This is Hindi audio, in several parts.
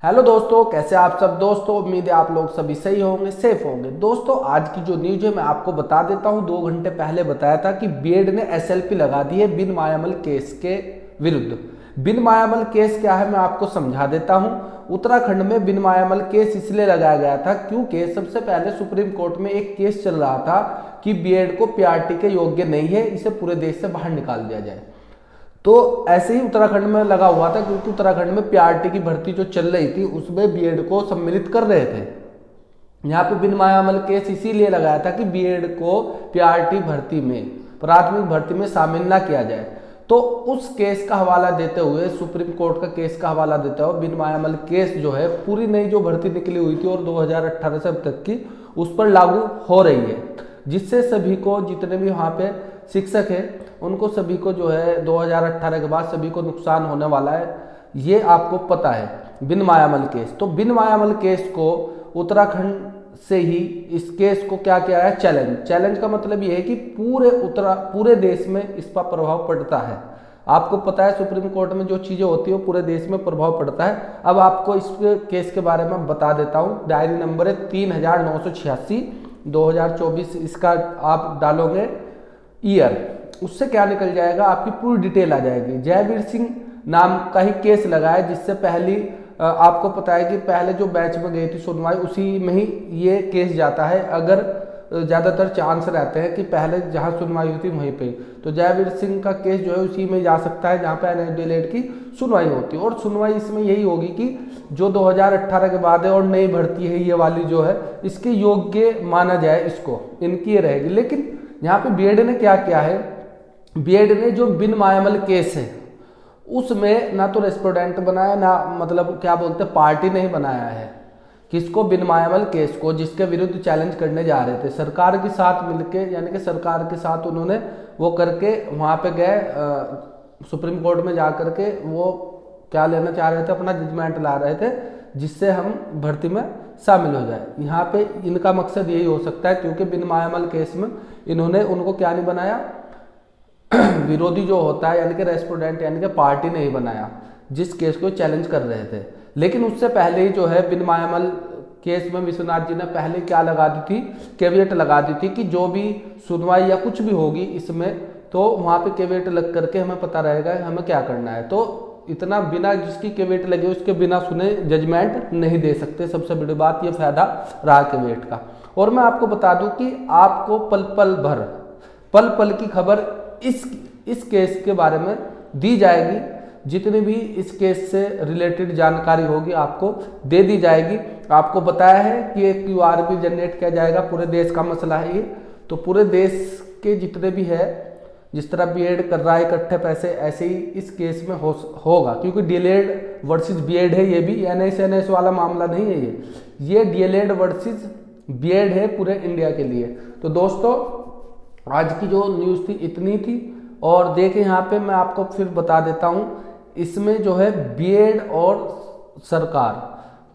हेलो दोस्तों, कैसे आप सब दोस्तों। उम्मीद है आप लोग सभी सही होंगे, सेफ होंगे। दोस्तों आज की जो न्यूज है मैं आपको बता देता हूं। 2 घंटे पहले बताया था कि बीएड ने एसएलपी लगा दी है बिन मायामल केस के विरुद्ध। बिन मायामल केस क्या है मैं आपको समझा देता हूं। उत्तराखंड में बिन मायामल केस इसलिए लगाया गया था क्योंकि सबसे पहले सुप्रीम कोर्ट में एक केस चल रहा था कि बीएड को पीआरटी के योग्य नहीं है, इसे पूरे देश से बाहर निकाल दिया जाए। तो ऐसे ही उत्तराखंड में लगा हुआ था क्योंकि उत्तराखंड में पीआरटी की भर्ती जो चल रही थी उसमें बीएड को सम्मिलित कर रहे थे। यहाँ पे बिन मायामल केस इसीलिए लगाया था कि बीएड को पीआरटी भर्ती में, प्राथमिक भर्ती में शामिल ना किया जाए। तो उस केस का हवाला देते हुए, सुप्रीम कोर्ट का केस का हवाला देते हुए, बिन मायामल केस जो है पूरी नई जो भर्ती निकली हुई थी और 2018 से अब तक की उस पर लागू हो रही है, जिससे सभी को, जितने भी वहाँ पे शिक्षक है उनको सभी को जो है 2018 के बाद सभी को नुकसान होने वाला है, ये आपको पता है। बिन मायामल केस, तो बिन मायामल केस को उत्तराखंड से ही इस केस को क्या किया है, चैलेंज का मतलब ये है कि पूरे देश में इसका प्रभाव पड़ता है। आपको पता है सुप्रीम कोर्ट में जो चीजें होती है वो पूरे देश में प्रभाव पड़ता है। अब आपको इस केस के बारे में बता देता हूँ। डायरी नंबर है 3986 2024। इसका आप डालोगे ईयर, उससे क्या निकल जाएगा, आपकी पूरी डिटेल आ जाएगी। जयवीर सिंह नाम का ही केस लगा है, जिससे पहली आपको पता है कि पहले जो बैच में गई थी सुनवाई उसी में ही ये केस जाता है। अगर ज़्यादातर चांस रहते हैं कि पहले जहां सुनवाई हुई थी वहीं पे, तो जयवीर सिंह का केस जो है उसी में जा सकता है जहां पे एनएसडीएलएड की सुनवाई होती है। और सुनवाई इसमें यही होगी कि जो 2018 के बाद है और नई भर्ती है ये वाली जो है, इसके योग्य माना जाए, इसको इनकी ये रहेगी। लेकिन यहाँ पे बीएड ने क्या किया है, बीएड ने जो बिन मायामल केस है उसमें ना तो रेस्पोंडेंट बनाया, ना मतलब क्या बोलते पार्टी नहीं बनाया है। किसको, बिन मायामल केस को, जिसके विरुद्ध चैलेंज करने जा रहे थे सरकार के साथ मिलके, यानी कि सरकार के साथ उन्होंने वो करके वहां पे गए सुप्रीम कोर्ट में जा करके वो क्या लेना चाह रहे थे, अपना जजमेंट ला रहे थे जिससे हम भर्ती में शामिल हो जाए। यहाँ पे इनका मकसद यही हो सकता है क्योंकि बिन मायामल केस में इन्होंने उनको क्या नहीं बनाया, विरोधी जो होता है यानी कि रेस्पोंडेंट यानी कि पार्टी नहीं बनाया जिस केस को चैलेंज कर रहे थे। लेकिन उससे पहले ही जो है बिन मायामल केस में विश्वनाथ जी ने पहले क्या लगा दी थी, कैविएट लगा दी थी कि जो भी सुनवाई या कुछ भी होगी इसमें, तो वहां पे कैविएट लग करके हमें पता रहेगा हमें क्या करना है। तो इतना बिना जिसकी कैविएट लगे उसके बिना सुने जजमेंट नहीं दे सकते। सबसे बड़ी बात ये फायदा रहा कैविएट का। और मैं आपको बता दूं कि आपको पल पल की खबर इस केस के बारे में दी जाएगी। जितनी भी इस केस से रिलेटेड जानकारी होगी आपको दे दी जाएगी। आपको बताया है कि एक क्यूआर भी जनरेट किया जाएगा। पूरे देश का मसला है ये, तो पूरे देश के जितने भी है, जिस तरह बीएड कर रहा है इकट्ठे पैसे, ऐसे ही इस केस में होगा क्योंकि डीएलएड वर्सेस बीएड है। ये भी एनएस वाला मामला नहीं है, ये डीएलएड वर्सेस बीएड है पूरे इंडिया के लिए। तो दोस्तों आज की जो न्यूज़ थी इतनी थी। और देखें यहाँ पे मैं आपको फिर बता देता हूँ, इसमें जो है बीएड और सरकार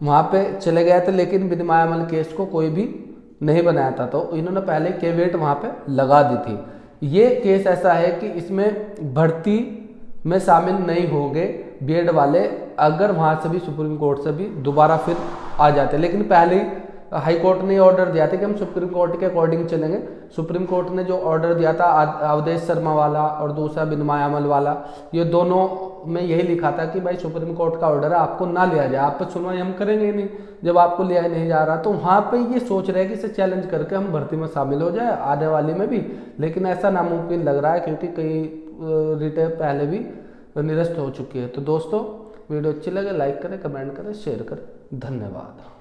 वहाँ पे चले गए थे लेकिन बिन मायामल केस को कोई भी नहीं बनाया था, तो इन्होंने पहले कैविएट वहाँ पे लगा दी थी। ये केस ऐसा है कि इसमें भर्ती में शामिल नहीं होंगे बीएड वाले अगर वहाँ से भी सुप्रीम कोर्ट से भी दोबारा फिर आ जाते। लेकिन पहले ही हाई कोर्ट ने ऑर्डर दिया था कि हम सुप्रीम कोर्ट के अकॉर्डिंग चलेंगे। सुप्रीम कोर्ट ने जो ऑर्डर दिया था अवधेश शर्मा वाला और दूसरा बिन मायामल वाला, ये दोनों में यही लिखा था कि भाई सुप्रीम कोर्ट का ऑर्डर है, आपको ना लिया जाए, आप पर सुनवाई हम करेंगे नहीं जब आपको लिया नहीं जा रहा। तो वहाँ पे ये सोच रहे हैं कि इसे चैलेंज करके हम भर्ती में शामिल हो जाए आने वाली में भी, लेकिन ऐसा नामुमकिन लग रहा है क्योंकि कई रिटे पहले भी निरस्त हो चुकी है। तो दोस्तों वीडियो अच्छी लगे लाइक करें, कमेंट करें, शेयर करें। धन्यवाद।